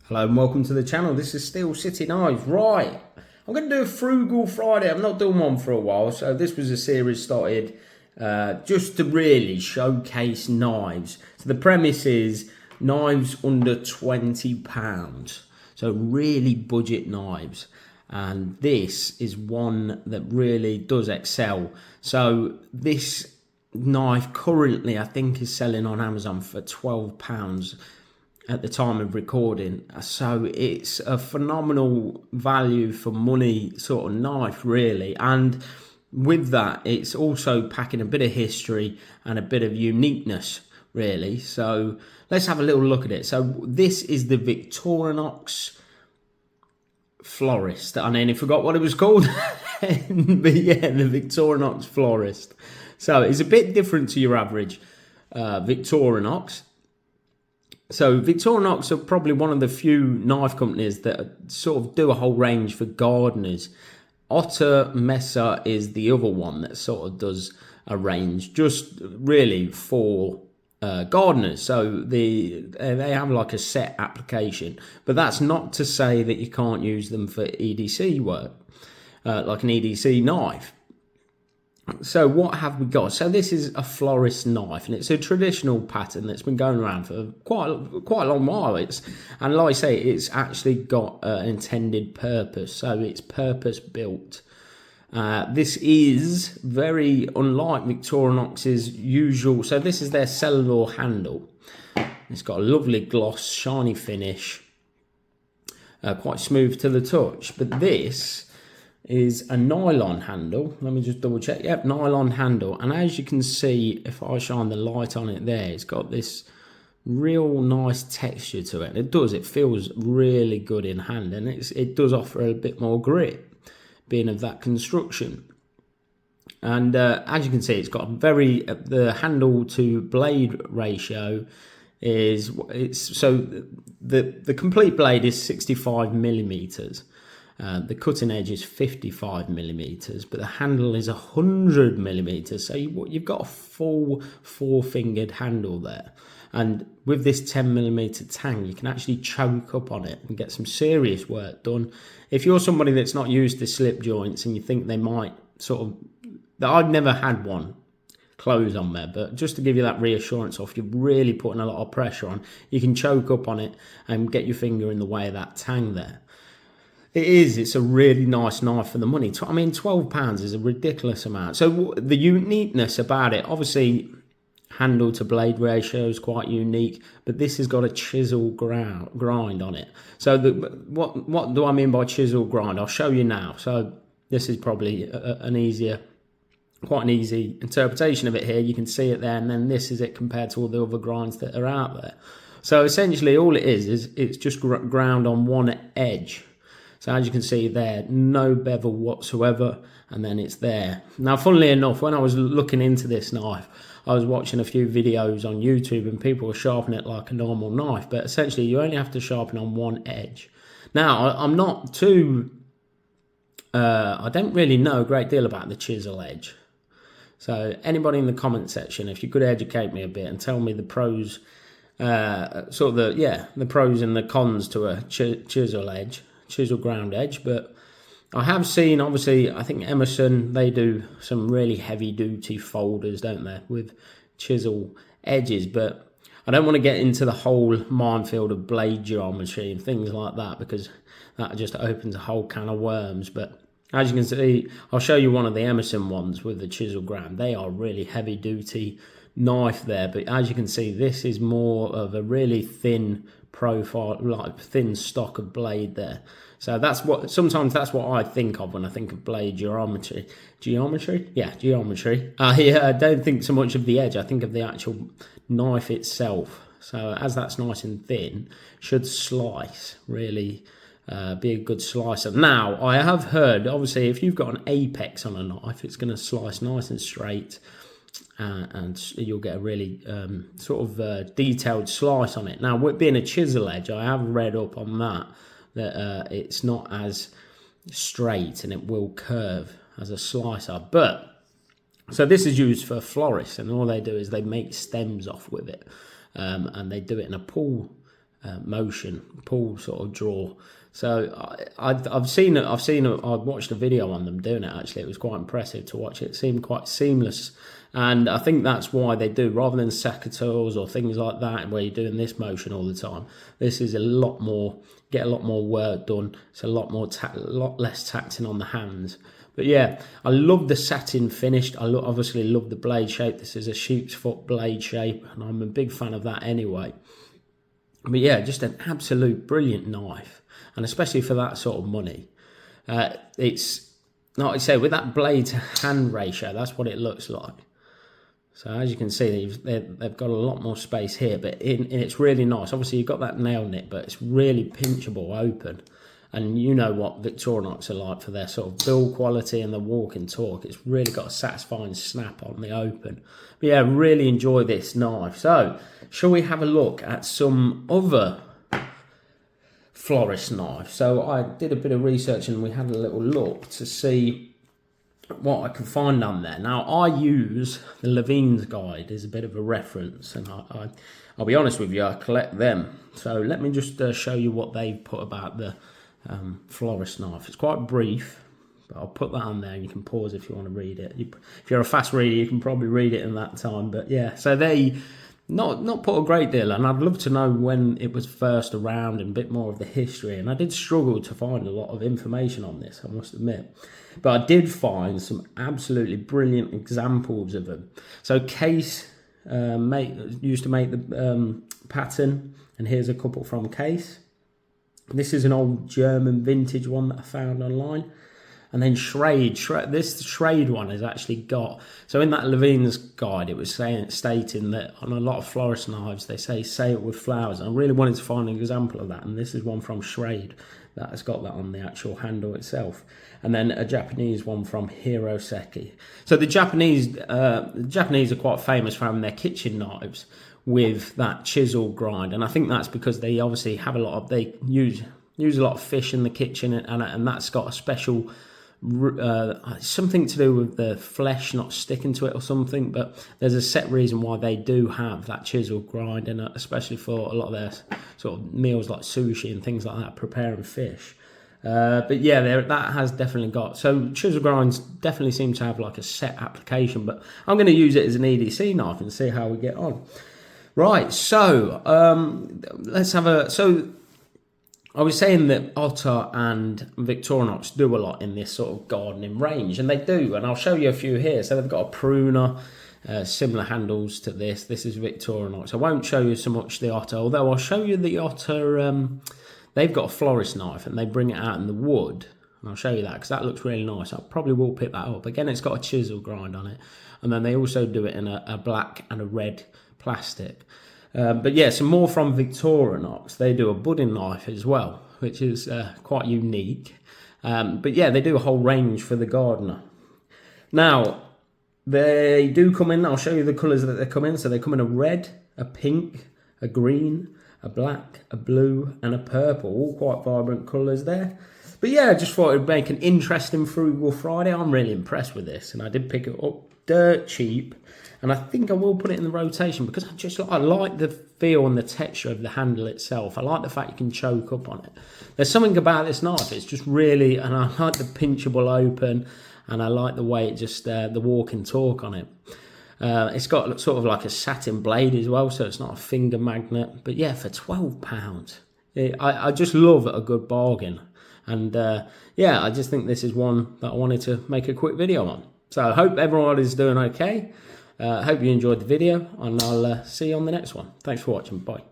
Hello and welcome to the channel. This is Steel City Knives. Right, I'm going to do a Frugal Friday. I've not done one for a while, so this was a series started just to really showcase knives. So the premise is knives under £20. So really budget knives. And this is one that really does excel. So this knife currently I think is selling on Amazon for £12 at the time of recording, so it's a phenomenal value for money sort of knife really. And with that, it's also packing a bit of history and a bit of uniqueness really. So let's have a little look at it. So this is the Victorinox Florist. I nearly forgot what it was called. But yeah, the Victorinox Florist. So it's a bit different to your average Victorinox. So Victorinox are probably one of the few knife companies that sort of do a whole range for gardeners. Otter Messer is the other one that sort of does a range just really for gardeners. So they have like a set application, but that's not to say that you can't use them for EDC work, like an EDC knife. So what have we got? So this is a florist knife, and it's a traditional pattern that's been going around for quite a long while. And like I say, it's actually got an intended purpose, so it's purpose built. This is very unlike Victorinox's usual. So this is their cellular handle. It's got a lovely gloss, shiny finish, quite smooth to the touch. But this is a nylon handle. Let me just double check. Yep, nylon handle. And as you can see, if I shine the light on it there, it's got this real nice texture to it. It feels really good in hand, and it does offer a bit more grip, being of that construction. And as you can see, it's got the handle to blade ratio the complete blade is 65 millimeters. The cutting edge is 55 millimeters, but the handle is 100 millimeters. So you've got a full four-fingered handle there. And with this 10 millimeter tang, you can actually choke up on it and get some serious work done. If you're somebody that's not used to slip joints and you think they might I've never had one close on there, but just to give you that reassurance if you're really putting a lot of pressure on, you can choke up on it and get your finger in the way of that tang there. It's a really nice knife for the money. I mean, £12 is a ridiculous amount. So the uniqueness about it, obviously, handle to blade ratio is quite unique, but this has got a chisel grind on it. So what do I mean by chisel grind? I'll show you now. So this is probably quite an easy interpretation of it here. You can see it there, and then this is it compared to all the other grinds that are out there. So essentially all it is it's just ground on one edge. So as you can see there, no bevel whatsoever, and then it's there. Now, funnily enough, when I was looking into this knife, I was watching a few videos on YouTube and people were sharpening it like a normal knife, but essentially you only have to sharpen on one edge. Now, I'm not too, I don't really know a great deal about the chisel edge. So anybody in the comment section, if you could educate me a bit and tell me the pros, the pros and the cons to a chisel ground edge. But I have seen, obviously, I think Emerson, they do some really heavy duty folders, don't they, with chisel edges. But I don't want to get into the whole minefield of blade geometry and things like that, because that just opens a whole can of worms. But as you can see, I'll show you one of the Emerson ones with the chisel ground. They are really heavy duty knife there, but as you can see, this is more of a really thin profile, like thin stock of blade there. So sometimes that's what I think of when I think of blade geometry. Geometry. I don't think so much of the edge. I think of the actual knife itself. So as that's nice and thin, should slice really. Be a good slicer. Now, I have heard, obviously, if you've got an apex on a knife, it's going to slice nice and straight, and you'll get a really detailed slice on it. Now, with being a chisel edge, I have read up on that it's not as straight and it will curve as a slicer. But so this is used for florists, and all they do is they make stems off with it, and they do it in a pull motion, pull sort of draw. So I watched a video on them doing it. Actually, it was quite impressive to watch. It seemed quite seamless, and I think that's why they do, rather than secateurs or things like that where you're doing this motion all the time. This is a lot more, get a lot more work done. It's a lot less taxing on the hands. But yeah, I love the satin finish. I obviously love the blade shape. This is a sheep's foot blade shape, and I'm a big fan of that anyway. But yeah, just an absolute brilliant knife, and especially for that sort of money. It's, like I say, with that blade to hand ratio, that's what it looks like. So as you can see, they've got a lot more space here, but it's really nice. Obviously, you've got that nail nip, but it's really pinchable open. And you know what Victorinox are like for their sort of build quality and the walking torque. It's really got a satisfying snap on the open. But yeah, really enjoy this knife. So, shall we have a look at some other florist knives? So I did a bit of research and we had a little look to see what I could find on there. Now, I use the Levine's guide as a bit of a reference, and I'll be honest with you, I collect them. So let me just show you what they've put about the florist knife. It's quite brief, but I'll put that on there and you can pause if you want to read it. If you're a fast reader, you can probably read it in that time. But yeah, so they not put a great deal, and I'd love to know when it was first around and a bit more of the history. And I did struggle to find a lot of information on this, I must admit, but I did find some absolutely brilliant examples of them. So Case used to make the pattern, and here's a couple from Case. This is an old German vintage one that I found online. And then Schrade. This Schrade one has actually got... So in that Levine's guide, it was stating that on a lot of florist knives, they say it with flowers. And I really wanted to find an example of that. And this is one from Schrade that has got that on the actual handle itself. And then a Japanese one from Hiroseki. So the Japanese are quite famous for having their kitchen knives with that chisel grind, and I think that's because they obviously have they use a lot of fish in the kitchen, and that's got a special something to do with the flesh not sticking to it or something. But there's a set reason why they do have that chisel grind, and especially for a lot of their sort of meals like sushi and things like that, preparing fish. But yeah, that has definitely got, so chisel grinds definitely seem to have like a set application, but I'm going to use it as an EDC knife and see how we get on. Right, so let's have a... So I was saying that Otter and Victorinox do a lot in this sort of gardening range, and they do, and I'll show you a few here. So they've got a pruner, similar handles to this. This is Victorinox. I won't show you so much the Otter, although I'll show you the Otter. They've got a florist knife, and they bring it out in the wood, and I'll show you that because that looks really nice. I probably will pick that up. Again, it's got a chisel grind on it, and then they also do it in a black and a red plastic. But yeah, some more from Victorinox. They do a budding knife as well, which is quite unique. But yeah, they do a whole range for the gardener. Now, they do come in, I'll show you the colours that they come in. So they come in a red, a pink, a green, a black, a blue, and a purple. All quite vibrant colours there. But yeah, I just thought it would make an interesting Frugal Friday. I'm really impressed with this, and I did pick it up dirt cheap. And I think I will put it in the rotation because I like the feel and the texture of the handle itself. I like the fact you can choke up on it. There's something about this knife. It's just really, and I like the pinchable open, and I like the way it just, the walking torque on it. It's got sort of like a satin blade as well, so it's not a finger magnet. But yeah, for £12, I just love a good bargain. And yeah, I just think this is one that I wanted to make a quick video on. So I hope everyone is doing okay. I hope you enjoyed the video, and I'll see you on the next one. Thanks for watching. Bye.